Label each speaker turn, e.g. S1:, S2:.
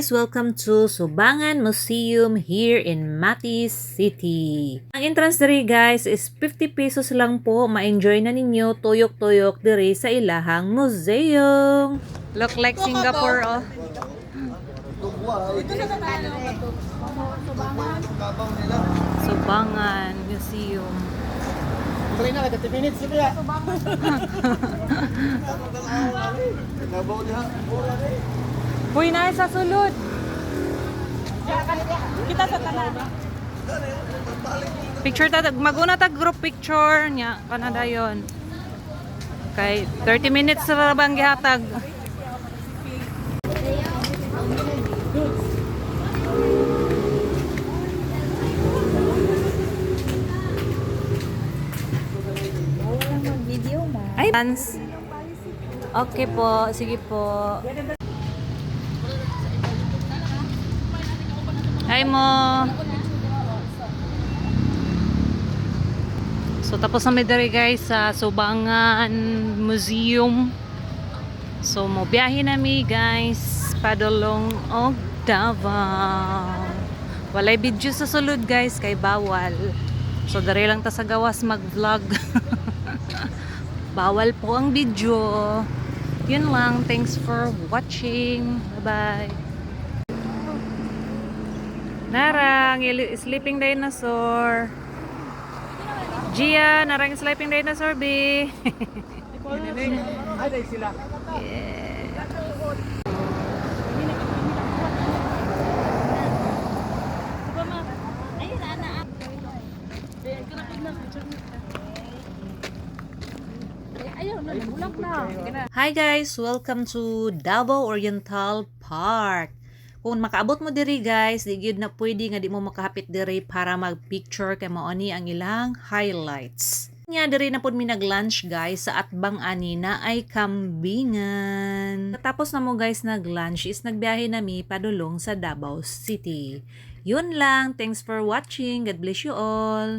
S1: guys! Welcome to Subangan Museum here in Mati City. Ang entrance diri guys is 50 pesos lang po. Ma-enjoy na ninyo tuyok-tuyok diri sa ilahang museum. Look like Singapore oh. Subangan Museum.
S2: Tuloy na, 30 minutes siya.
S1: Uy, na sa sulod.
S3: Kita sa tanan.
S1: Picture ta maguna tag group picture nya kanada yon. Kay 30 minutes ra bang gihatag.
S3: Video mo.
S1: Ay, dance. Okay po, sige po. Hi mo. So tapos na diri guys sa Subangan Museum. So mo biyahe na mi guys padulong og Davao. Walay video sa sulod guys kay bawal. So diri lang ta sa gawas mag-vlog. Bawal po ang video. Yun lang. Thanks for watching. Bye-bye. Narang, sleeping dinosaur. Gia, narang sleeping dinosaur, B.
S2: Ay, dahil sila.
S1: Yeah. Hi guys! Welcome to Davao Oriental Park. Kung makaabot mo diri guys, di gyud na pwede nga di mo makahapit diri para mag-picture kay mao ani ang ilang highlights. Nya diri na pud mi nag-lunch guys sa atbang ani na ay kambingan. Tapos na mo guys nag-lunch is nagbiyahe na mi padulong sa Davao City. Yun lang. Thanks for watching. God bless you all.